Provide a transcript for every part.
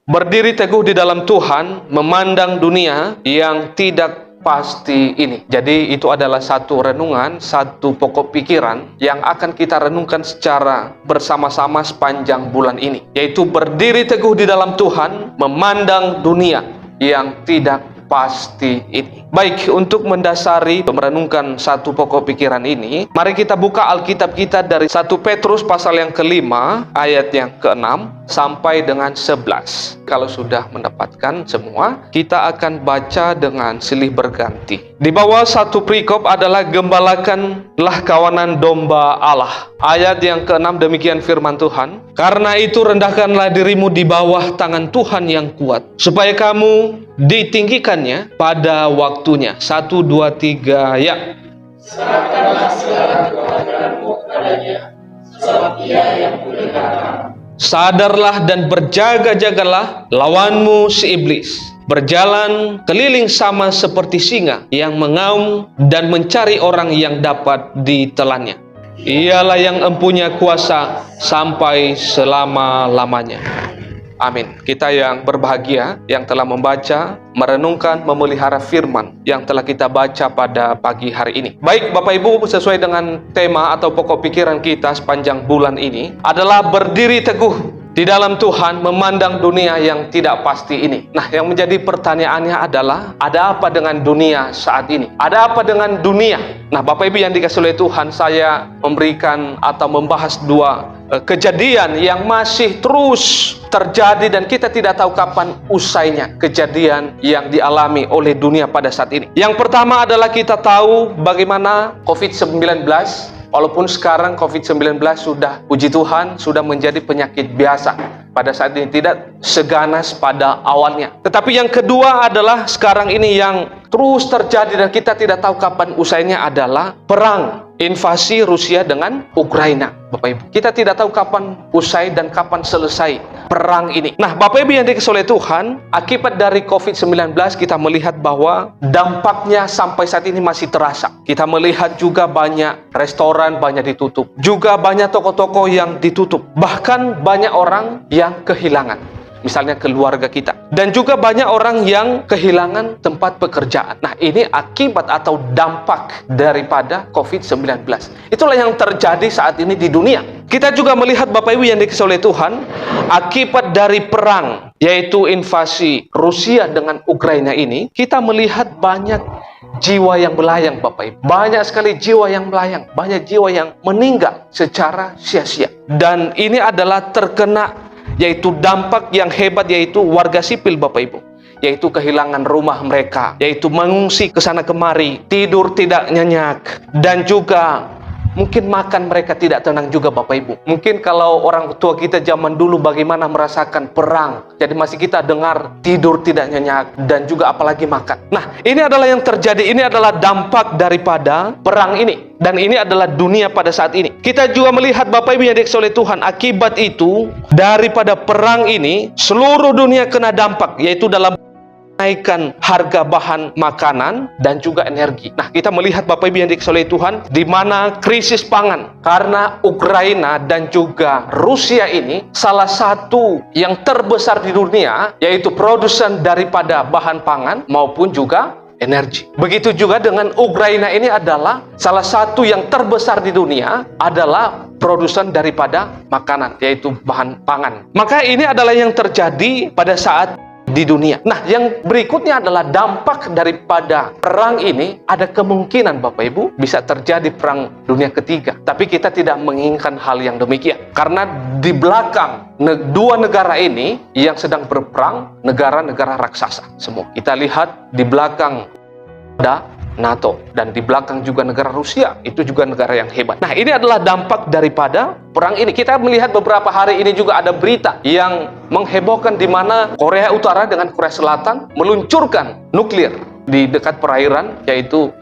Berdiri teguh di dalam Tuhan, memandang dunia yang tidak pasti ini. Jadi itu adalah satu renungan, satu pokok pikiran yang akan kita renungkan secara bersama-sama sepanjang bulan ini. Yaitu berdiri teguh di dalam Tuhan, memandang dunia yang tidak pasti ini. Baik, untuk mendasari merenungkan satu pokok pikiran ini, mari kita buka Alkitab kita dari 1 Petrus pasal yang ke-5 ayat yang ke-6 sampai dengan 11. Kalau sudah mendapatkan semua, kita akan baca dengan silih berganti. Di bawah satu perikop adalah gembalakanlah kawanan domba Allah. Ayat yang ke-6 demikian firman Tuhan. Karena itu rendahkanlah dirimu di bawah tangan Tuhan yang kuat, supaya kamu ditinggikannya pada waktunya. 1, 2, 3, ya. Serahkanlah segala kewajibanmu kepadanya, sebab Ia yang memerdekakan. Sadarlah dan berjaga-jagalah lawanmu si iblis. Berjalan keliling sama seperti singa yang mengaum dan mencari orang yang dapat ditelannya. Ialah yang empunya kuasa sampai selama-lamanya. Amin. Kita yang berbahagia yang telah membaca, merenungkan, memelihara firman yang telah kita baca pada pagi hari ini. Baik Bapak Ibu, sesuai dengan tema atau pokok pikiran kita sepanjang bulan ini adalah berdiri teguh di dalam Tuhan, memandang dunia yang tidak pasti ini. Nah, yang menjadi pertanyaannya adalah, ada apa dengan dunia saat ini? Ada apa dengan dunia? Nah, Bapak Ibu yang dikasihi oleh Tuhan, saya memberikan atau membahas dua kejadian yang masih terus terjadi dan kita tidak tahu kapan usainya. Kejadian yang dialami oleh dunia pada saat ini. Yang pertama adalah kita tahu bagaimana COVID-19. Walaupun sekarang COVID-19 sudah, puji Tuhan, sudah menjadi penyakit biasa. Pada saat ini tidak seganas pada awalnya. Tetapi yang kedua adalah sekarang ini yang terus terjadi dan kita tidak tahu kapan usainya adalah perang. Invasi Rusia dengan Ukraina, Bapak Ibu. Kita tidak tahu kapan usai dan kapan selesai perang ini. Nah, Bapak Ibu yang dikasihi oleh Tuhan, akibat dari COVID-19 kita melihat bahwa dampaknya sampai saat ini masih terasa. Kita melihat juga banyak restoran banyak ditutup. Juga banyak toko-toko yang ditutup. Bahkan banyak orang yang kehilangan. Misalnya keluarga kita. Dan juga banyak orang yang kehilangan tempat pekerjaan. Nah, ini akibat atau dampak daripada COVID-19. Itulah yang terjadi saat ini di dunia. Kita juga melihat Bapak Ibu yang dikasihi oleh Tuhan, akibat dari perang, yaitu invasi Rusia dengan Ukraina ini, kita melihat banyak jiwa yang melayang, Bapak Ibu. Banyak sekali jiwa yang melayang. Banyak jiwa yang meninggal secara sia-sia. Dan ini adalah terkena yaitu dampak yang hebat, yaitu warga sipil, Bapak Ibu, yaitu kehilangan rumah mereka, yaitu mengungsi ke sana kemari, tidur tidak nyenyak, dan juga mungkin makan mereka tidak tenang juga, Bapak Ibu. Mungkin kalau orang tua kita zaman dulu bagaimana merasakan perang, jadi masih kita dengar tidur tidak nyenyak dan juga apalagi makan. Nah, ini adalah yang terjadi, ini adalah dampak daripada perang ini. Dan ini adalah dunia pada saat ini. Kita juga melihat Bapak Ibu yang dikasihi oleh Tuhan, akibat itu daripada perang ini seluruh dunia kena dampak, yaitu dalam naikkan harga bahan makanan dan juga energi. Nah, kita melihat Bapak Ibu yang dikasihi oleh Tuhan, di mana krisis pangan karena Ukraina dan juga Rusia ini salah satu yang terbesar di dunia, yaitu produsen daripada bahan pangan maupun juga energi. Begitu juga dengan Ukraina ini adalah salah satu yang terbesar di dunia, adalah produsen daripada makanan, yaitu bahan pangan. Maka ini adalah yang terjadi pada saat di dunia. Nah, yang berikutnya adalah dampak daripada perang ini. Ada kemungkinan Bapak Ibu bisa terjadi perang dunia ketiga. Tapi kita tidak menginginkan hal yang demikian. Karena di belakang dua negara ini yang sedang berperang, negara-negara raksasa semua. Kita lihat di belakang ada NATO, dan di belakang juga negara Rusia, itu juga negara yang hebat. Nah, ini adalah dampak daripada perang ini. Kita melihat beberapa hari ini juga ada berita yang menghebohkan, di mana Korea Utara dengan Korea Selatan meluncurkan nuklir di dekat perairan, yaitu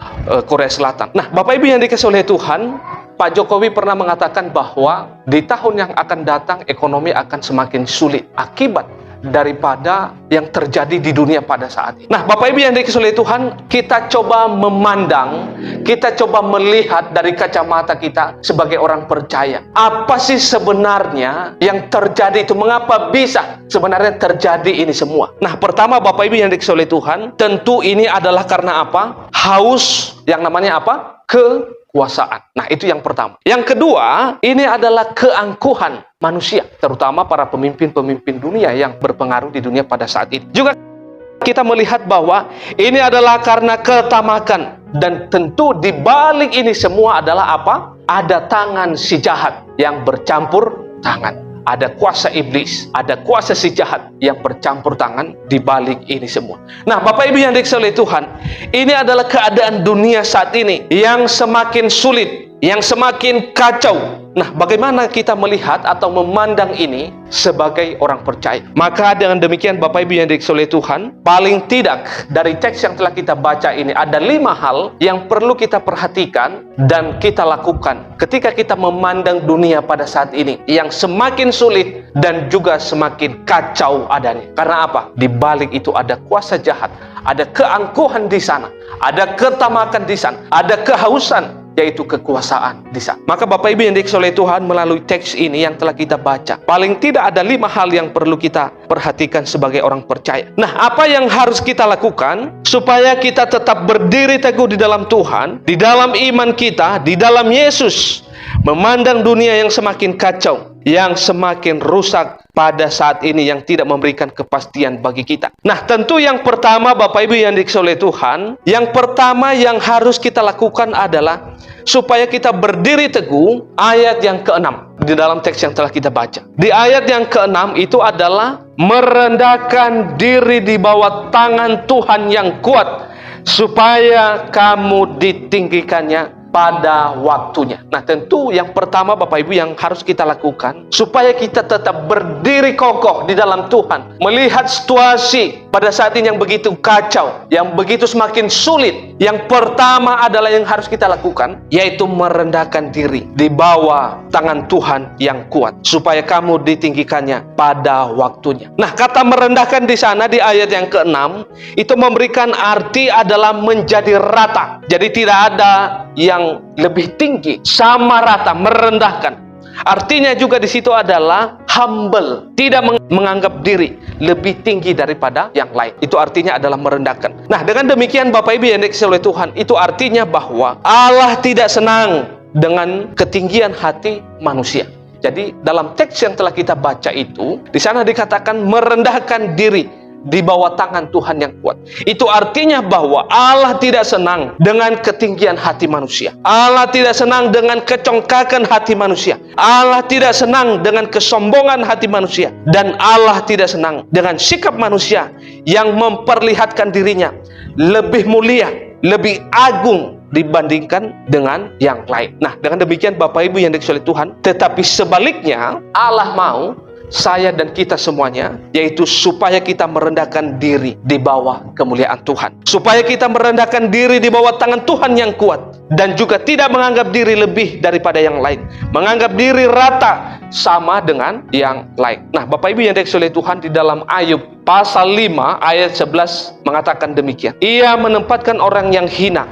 Korea Selatan. Nah, Bapak Ibu yang dikasihi oleh Tuhan, Pak Jokowi pernah mengatakan bahwa di tahun yang akan datang ekonomi akan semakin sulit akibat daripada yang terjadi di dunia pada saat ini. Nah, Bapak Ibu yang dikasihi oleh Tuhan, kita coba memandang, kita coba melihat dari kacamata kita sebagai orang percaya. Apa sih sebenarnya yang terjadi itu? Mengapa bisa sebenarnya terjadi ini semua? Nah, pertama Bapak Ibu yang dikasihi oleh Tuhan, tentu ini adalah karena apa? Haus yang namanya apa? Kekuasaan. Nah, itu yang pertama. Yang kedua, ini adalah keangkuhan manusia, terutama para pemimpin-pemimpin dunia yang berpengaruh di dunia pada saat ini. Juga kita melihat bahwa ini adalah karena ketamakan, dan tentu di balik ini semua adalah apa? Ada tangan si jahat yang bercampur tangan. Ada kuasa iblis, ada kuasa si jahat yang bercampur tangan di balik ini semua. Nah, Bapak Ibu yang dikasihi oleh Tuhan, ini adalah keadaan dunia saat ini yang semakin sulit, yang semakin kacau. Nah, bagaimana kita melihat atau memandang ini sebagai orang percaya? Maka dengan demikian Bapak Ibu yang dikasihi oleh Tuhan, paling tidak dari teks yang telah kita baca ini ada 5 hal yang perlu kita perhatikan dan kita lakukan ketika kita memandang dunia pada saat ini yang semakin sulit dan juga semakin kacau adanya. Karena apa? Di balik itu ada kuasa jahat, ada keangkuhan di sana, ada ketamakan di sana, ada kehausan, yaitu kekuasaan di sana. Maka Bapak Ibu yang dikasihi oleh Tuhan, melalui teks ini yang telah kita baca, paling tidak ada 5 hal yang perlu kita perhatikan sebagai orang percaya. Nah, apa yang harus kita lakukan supaya kita tetap berdiri teguh di dalam Tuhan, di dalam iman kita, di dalam Yesus, memandang dunia yang semakin kacau, yang semakin rusak pada saat ini, yang tidak memberikan kepastian bagi kita. Nah, tentu yang pertama Bapak Ibu yang dikasihi oleh Tuhan, yang pertama yang harus kita lakukan adalah supaya kita berdiri teguh. Ayat yang ke-6 di dalam teks yang telah kita baca. Di ayat yang ke-6 itu adalah merendahkan diri di bawah tangan Tuhan yang kuat, supaya kamu ditinggikannya pada waktunya. Nah, tentu yang pertama Bapak Ibu yang harus kita lakukan supaya kita tetap berdiri kokoh di dalam Tuhan, melihat situasi pada saat ini yang begitu kacau, yang begitu semakin sulit. Yang pertama adalah yang harus kita lakukan, yaitu merendahkan diri di bawah tangan Tuhan yang kuat, supaya kamu ditinggikannya pada waktunya. Nah, kata merendahkan di sana di ayat yang ke-6 itu memberikan arti adalah menjadi rata. Jadi tidak ada yang lebih tinggi, sama rata, merendahkan. Artinya juga di situ adalah humble, tidak menganggap diri lebih tinggi daripada yang lain. Itu artinya adalah merendahkan. Nah, dengan demikian Bapak Ibu yang dikasihi oleh Tuhan, itu artinya bahwa Allah tidak senang dengan ketinggian hati manusia. Jadi dalam teks yang telah kita baca itu, di sana dikatakan merendahkan diri di bawah tangan Tuhan yang kuat. Itu artinya bahwa Allah tidak senang dengan ketinggian hati manusia. Allah tidak senang dengan kecongkakan hati manusia. Allah tidak senang dengan kesombongan hati manusia. Dan Allah tidak senang dengan sikap manusia yang memperlihatkan dirinya lebih mulia, lebih agung dibandingkan dengan yang lain. Nah, dengan demikian Bapak Ibu yang dikasihi oleh Tuhan, tetapi sebaliknya Allah mau saya dan kita semuanya, yaitu supaya kita merendahkan diri di bawah kemuliaan Tuhan, supaya kita merendahkan diri di bawah tangan Tuhan yang kuat, dan juga tidak menganggap diri lebih daripada yang lain, menganggap diri rata sama dengan yang lain. Nah, Bapak Ibu yang dikasihi oleh Tuhan, di dalam Ayub pasal 5 ayat 11 mengatakan demikian, Ia menempatkan orang yang hina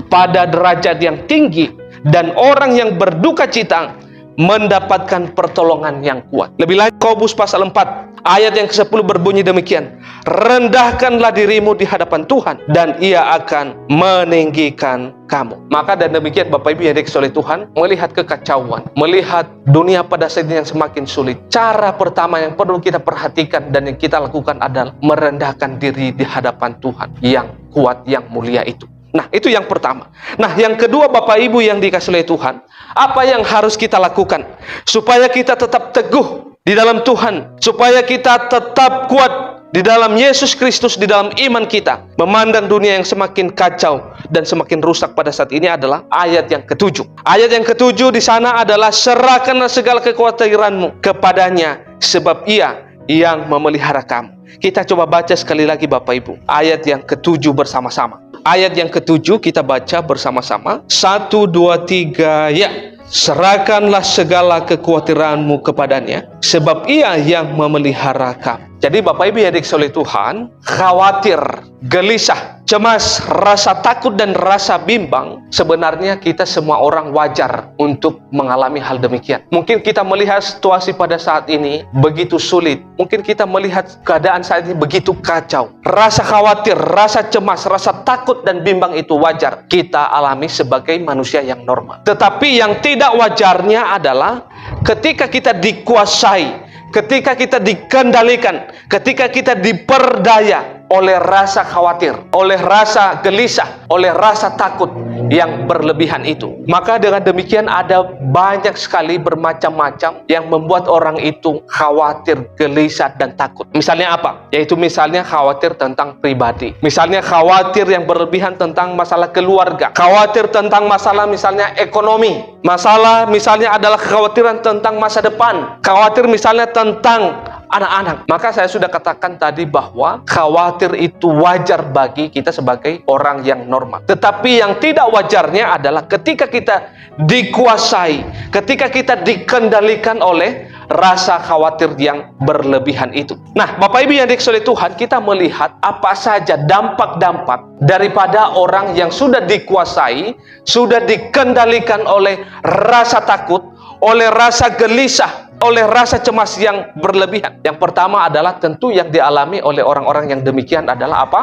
pada derajat yang tinggi, dan orang yang berduka cita mendapatkan pertolongan yang kuat. Lebih lanjut, Yakobus pasal 4 ayat yang ke-10 berbunyi demikian, rendahkanlah dirimu di hadapan Tuhan, dan Ia akan meninggikan kamu. Maka dan demikian Bapak Ibu yang dikasihi oleh Tuhan, melihat kekacauan, melihat dunia pada saat ini yang semakin sulit, cara pertama yang perlu kita perhatikan dan yang kita lakukan adalah merendahkan diri di hadapan Tuhan yang kuat, yang mulia itu. Nah, itu yang pertama. Nah, yang kedua Bapak Ibu yang dikasihi oleh Tuhan, apa yang harus kita lakukan supaya kita tetap teguh di dalam Tuhan, supaya kita tetap kuat di dalam Yesus Kristus, di dalam iman kita, memandang dunia yang semakin kacau dan semakin rusak pada saat ini adalah ayat yang ke-7. Ayat yang ke-7 di sana adalah serahkanlah segala kekhawatiranmu kepadanya, sebab Ia yang memelihara kamu. Kita coba baca sekali lagi Bapak Ibu, ayat yang ke-7 bersama-sama. Ayat yang ke-7 kita baca bersama-sama. 1, 2, 3, ya. serahkanlah segala kekhawatiranmu kepadanya, sebab Ia yang memelihara kamu. Jadi Bapak Ibu yang dikasihi oleh Tuhan, khawatir, gelisah, cemas, rasa takut dan rasa bimbang, sebenarnya kita semua orang wajar untuk mengalami hal demikian. Mungkin kita melihat situasi pada saat ini begitu sulit, mungkin kita melihat keadaan saat ini begitu kacau. Rasa khawatir, rasa cemas, rasa takut dan bimbang itu wajar kita alami sebagai manusia yang normal. Tetapi yang tidak wajarnya adalah ketika kita dikuasai, ketika kita dikendalikan, ketika kita diperdaya oleh rasa khawatir, oleh rasa gelisah, oleh rasa takut yang berlebihan itu. Maka dengan demikian ada banyak sekali bermacam-macam yang membuat orang itu khawatir, gelisah, dan takut. Misalnya apa? Yaitu misalnya khawatir tentang pribadi. Misalnya khawatir yang berlebihan tentang masalah keluarga. Khawatir tentang masalah misalnya ekonomi. Masalah misalnya adalah kekhawatiran tentang masa depan. Khawatir misalnya tentang anak-anak. Maka saya sudah katakan tadi bahwa khawatir itu wajar bagi kita sebagai orang yang normal. Tetapi yang tidak wajarnya adalah ketika kita dikuasai, ketika kita dikendalikan oleh rasa khawatir yang berlebihan itu. Nah, Bapak Ibu yang dikasihi oleh Tuhan, kita melihat apa saja dampak-dampak daripada orang yang sudah dikuasai, sudah dikendalikan oleh rasa takut, oleh rasa gelisah, oleh rasa cemas yang berlebihan. Yang pertama adalah tentu yang dialami oleh orang-orang yang demikian adalah apa?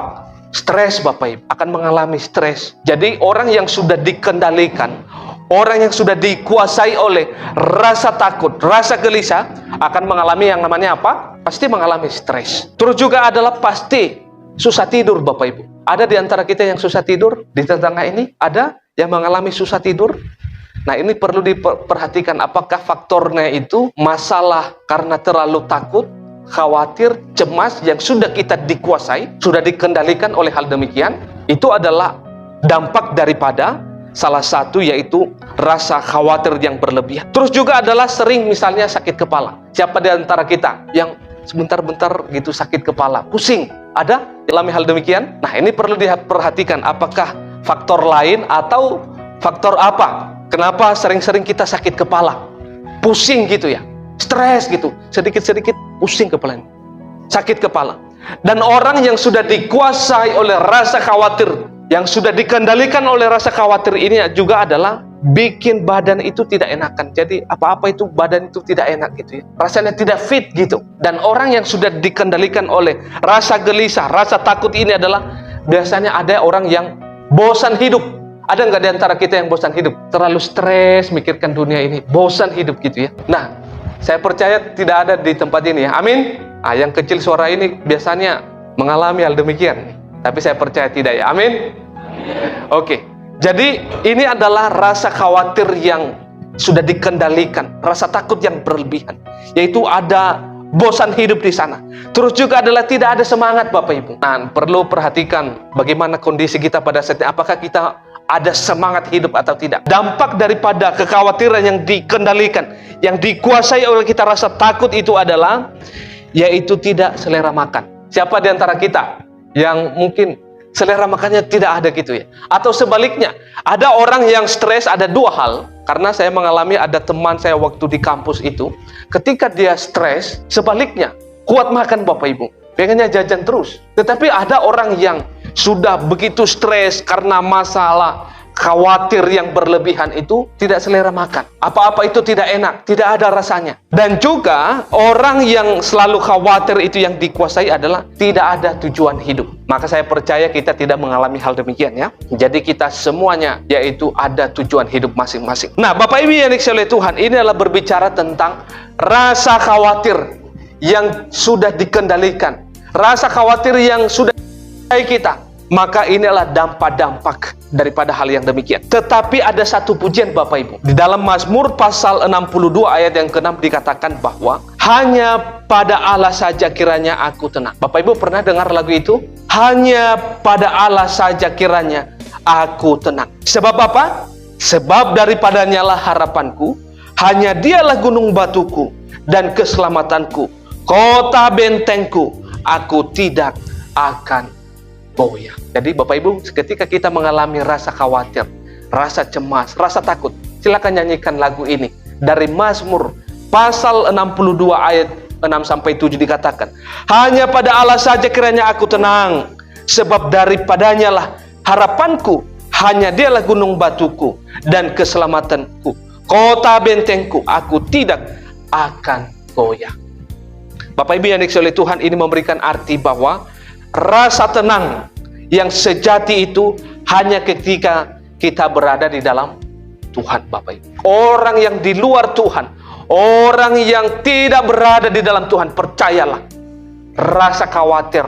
Stres, Bapak Ibu. Akan mengalami stres. Jadi orang yang sudah dikendalikan, orang yang sudah dikuasai oleh rasa takut, rasa gelisah, akan mengalami yang namanya apa? Pasti mengalami stres. Terus juga adalah pasti susah tidur, Bapak Ibu. Ada di antara kita yang susah tidur di tetangga ini? Ada yang mengalami susah tidur? Nah, ini perlu diperhatikan apakah faktornya itu masalah karena terlalu takut, khawatir, cemas yang sudah kita dikuasai, sudah dikendalikan oleh hal demikian. Itu adalah dampak daripada salah satu yaitu rasa khawatir yang berlebihan. Terus juga adalah sering misalnya sakit kepala. Siapa di antara kita yang sebentar-bentar gitu sakit kepala, pusing? Ada alami hal demikian? Nah, ini perlu diperhatikan apakah faktor lain atau faktor apa? Kenapa sering-sering kita sakit kepala, pusing gitu ya, stres gitu, sedikit-sedikit pusing kepala, sakit kepala. Dan orang yang sudah dikuasai oleh rasa khawatir, yang sudah dikendalikan oleh rasa khawatir ini juga adalah bikin badan itu tidak enakan. Jadi apa-apa itu badan itu tidak enak gitu ya, rasanya tidak fit gitu. Dan orang yang sudah dikendalikan oleh rasa gelisah, rasa takut ini adalah biasanya ada orang yang bosan hidup. Ada nggak di antara kita yang bosan hidup? Terlalu stres mikirkan dunia ini, bosan hidup gitu ya. Nah, saya percaya tidak ada di tempat ini ya. Amin. Nah, yang kecil suara ini biasanya mengalami hal demikian. Tapi saya percaya tidak ya. Amin. Oke. Jadi ini adalah rasa khawatir yang sudah dikendalikan, rasa takut yang berlebihan. Yaitu ada bosan hidup di sana. Terus juga adalah tidak ada semangat, Bapak Ibu. Nah, perlu perhatikan bagaimana kondisi kita pada saat ini. Apakah kita ada semangat hidup atau tidak? Dampak daripada kekhawatiran yang dikendalikan, yang dikuasai oleh kita rasa takut itu adalah yaitu tidak selera makan. Siapa di antara kita yang mungkin selera makannya tidak ada gitu ya? Atau sebaliknya, ada orang yang stres, ada dua hal. Karena saya mengalami ada teman saya waktu di kampus itu, ketika dia stres, sebaliknya kuat makan, Bapak Ibu, pengennya jajan terus. Tetapi ada orang yang sudah begitu stres karena masalah khawatir yang berlebihan itu tidak selera makan. Apa-apa itu tidak enak, tidak ada rasanya. Dan juga orang yang selalu khawatir itu yang dikuasai adalah tidak ada tujuan hidup. Maka saya percaya kita tidak mengalami hal demikian ya. Jadi kita semuanya yaitu ada tujuan hidup masing-masing. Nah, Bapak Ibu yang dikasihi oleh Tuhan, ini adalah berbicara tentang rasa khawatir yang sudah dikendalikan. Rasa khawatir yang sudah kita. Maka inilah dampak-dampak daripada hal yang demikian. Tetapi ada satu pujian, Bapak Ibu. Di dalam Mazmur pasal 62 ayat yang ke-6 dikatakan bahwa hanya pada Allah saja kiranya aku tenang. Bapak Ibu pernah dengar lagu itu? Hanya pada Allah saja kiranya aku tenang. Sebab apa? Sebab daripadanya lah harapanku, hanya dialah gunung batuku dan keselamatanku, kota bentengku, aku tidak akan goyah. Jadi Bapak Ibu, ketika kita mengalami rasa khawatir, rasa cemas, rasa takut, Silakan nyanyikan lagu ini. Dari Mazmur pasal 62 ayat 6-7 dikatakan, hanya pada Allah saja kiranya aku tenang, sebab daripadanya lah harapanku, hanya dialah gunung batuku dan keselamatanku, kota bentengku, aku tidak akan goyah. Bapak Ibu yang dikasihi oleh Tuhan, ini memberikan arti bahwa rasa tenang yang sejati itu hanya ketika kita berada di dalam Tuhan, Bapak Ibu. Orang yang di luar Tuhan, orang yang tidak berada di dalam Tuhan, percayalah, rasa khawatir,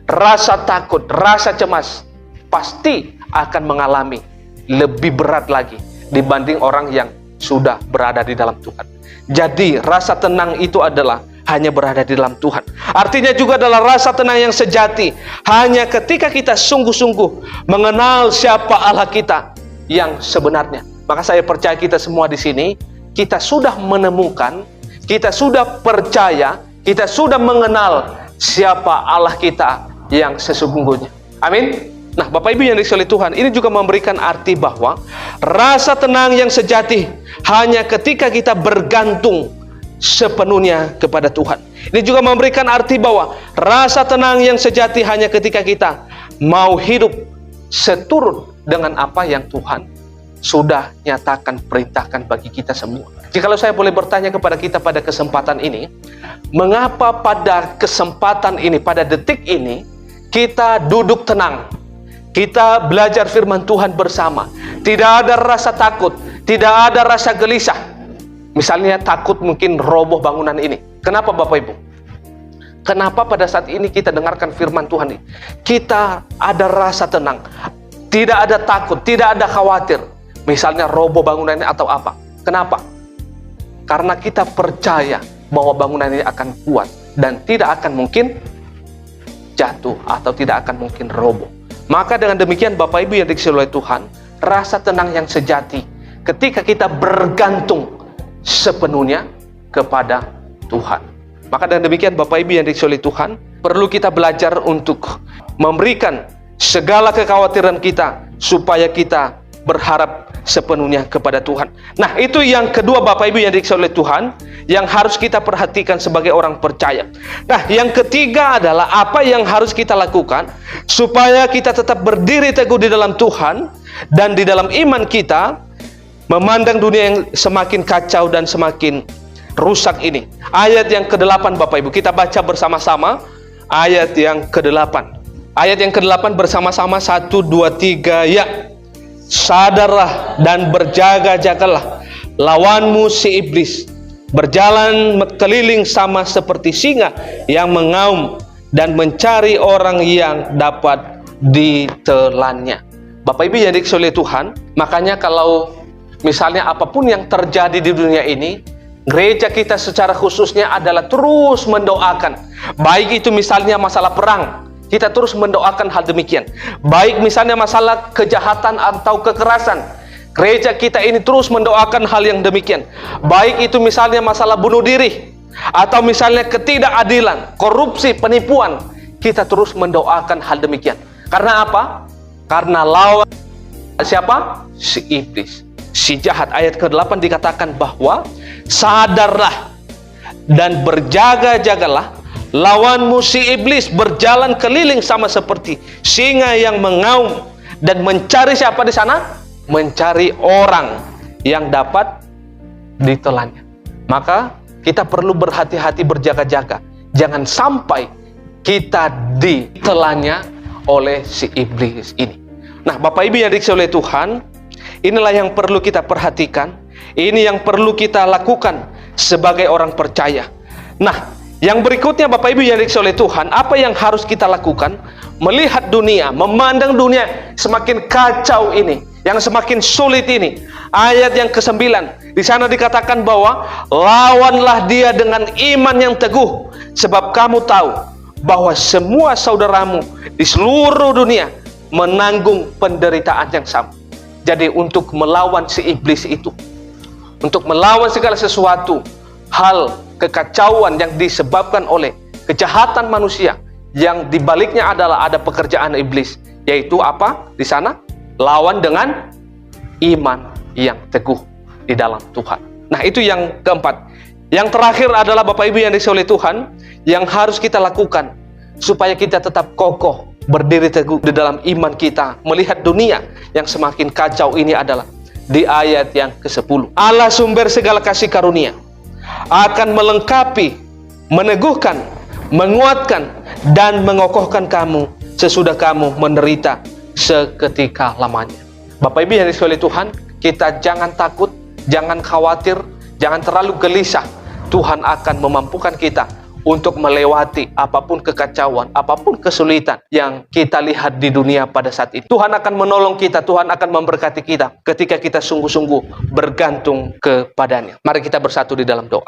rasa takut, rasa cemas pasti akan mengalami lebih berat lagi dibanding orang yang sudah berada di dalam Tuhan. Jadi rasa tenang itu adalah hanya berada di dalam Tuhan. Artinya juga adalah rasa tenang yang sejati hanya ketika kita sungguh-sungguh mengenal siapa Allah kita yang sebenarnya. Maka saya percaya kita semua di sini, kita sudah menemukan, kita sudah percaya, kita sudah mengenal siapa Allah kita yang sesungguhnya. Amin. Nah, Bapak Ibu yang dikasihi oleh Tuhan, ini juga memberikan arti bahwa rasa tenang yang sejati hanya ketika kita bergantung sepenuhnya kepada Tuhan. Ini juga memberikan arti bahwa rasa tenang yang sejati hanya ketika kita mau hidup seturut dengan apa yang Tuhan sudah nyatakan, perintahkan bagi kita semua. Jikalau saya boleh bertanya kepada kita pada kesempatan ini, mengapa pada kesempatan ini, pada detik ini, kita duduk tenang, kita belajar firman Tuhan bersama, tidak ada rasa takut, tidak ada rasa gelisah. Misalnya takut mungkin roboh bangunan ini. Kenapa Bapak Ibu? Kenapa pada saat ini kita dengarkan firman Tuhan ini, kita ada rasa tenang, tidak ada takut, tidak ada khawatir, misalnya roboh bangunan ini atau apa? Kenapa? Karena kita percaya bahwa bangunan ini akan kuat dan tidak akan mungkin jatuh atau tidak akan mungkin roboh. Maka dengan demikian Bapak Ibu yang dikasihi oleh Tuhan, rasa tenang yang sejati ketika kita bergantung sepenuhnya kepada Tuhan. Maka dengan demikian Bapak Ibu yang dikasihi oleh Tuhan, perlu kita belajar untuk memberikan segala kekhawatiran kita supaya kita berharap sepenuhnya kepada Tuhan. Nah, itu yang kedua Bapak Ibu yang dikasihi oleh Tuhan, yang harus kita perhatikan sebagai orang percaya. Nah, yang ketiga adalah apa yang harus kita lakukan supaya kita tetap berdiri teguh di dalam Tuhan dan di dalam iman kita, memandang dunia yang semakin kacau dan semakin rusak ini. Ayat yang ke-8 Bapak Ibu, kita baca bersama-sama ayat yang ke-8. Ayat yang ke-8 bersama-sama, 1, 2, 3, ya. Sadarlah dan berjaga-jagalah, lawanmu si iblis berjalan keliling sama seperti singa yang mengaum dan mencari orang yang dapat ditelannya. Bapak Ibu yang dikasihi oleh Tuhan, makanya kalau misalnya apapun yang terjadi di dunia ini, gereja kita secara khususnya adalah terus mendoakan. Baik itu misalnya masalah perang, kita terus mendoakan hal demikian. Baik misalnya masalah kejahatan atau kekerasan, gereja kita ini terus mendoakan hal yang demikian. Baik itu misalnya masalah bunuh diri, atau misalnya ketidakadilan, korupsi, penipuan, kita terus mendoakan hal demikian. Karena apa? Karena lawan siapa? Si iblis, si jahat. Ayat ke-8 dikatakan bahwa sadarlah dan berjaga-jagalah, lawanmu si iblis berjalan keliling sama seperti singa yang mengaum dan mencari siapa di sana? Mencari orang yang dapat ditelannya. Maka kita perlu berhati-hati, berjaga-jaga, jangan sampai kita ditelannya oleh si iblis ini. Nah, Bapak Ibu yang dikasihi oleh Tuhan, inilah yang perlu kita perhatikan, ini yang perlu kita lakukan sebagai orang percaya. Nah, yang berikutnya Bapak Ibu yang dikasihi oleh Tuhan, apa yang harus kita lakukan? Melihat dunia, memandang dunia semakin kacau ini, yang semakin sulit ini. Ayat yang ke-9, di sana dikatakan bahwa lawanlah dia dengan iman yang teguh, sebab kamu tahu bahwa semua saudaramu di seluruh dunia menanggung penderitaan yang sama. Jadi untuk melawan si iblis itu, untuk melawan segala sesuatu hal kekacauan yang disebabkan oleh kejahatan manusia, yang dibaliknya adalah ada pekerjaan iblis, yaitu apa? Di sana lawan dengan iman yang teguh. di dalam Tuhan. Nah, itu yang keempat. Yang terakhir adalah Bapak Ibu yang dikasihi oleh Tuhan, yang harus kita lakukan supaya kita tetap kokoh, berdiri teguh di dalam iman kita, melihat dunia yang semakin kacau ini adalah di ayat yang ke-10. Allah sumber segala kasih karunia akan melengkapi, meneguhkan, menguatkan, dan mengokohkan kamu sesudah kamu menderita seketika lamanya. Bapak Ibu yang dikasihi oleh Tuhan, kita jangan takut, jangan khawatir, jangan terlalu gelisah. Tuhan akan memampukan kita untuk melewati apapun kekacauan, apapun kesulitan yang kita lihat di dunia pada saat itu. Tuhan akan menolong kita, Tuhan akan memberkati kita ketika kita sungguh-sungguh bergantung kepadanya. Mari kita bersatu di dalam doa.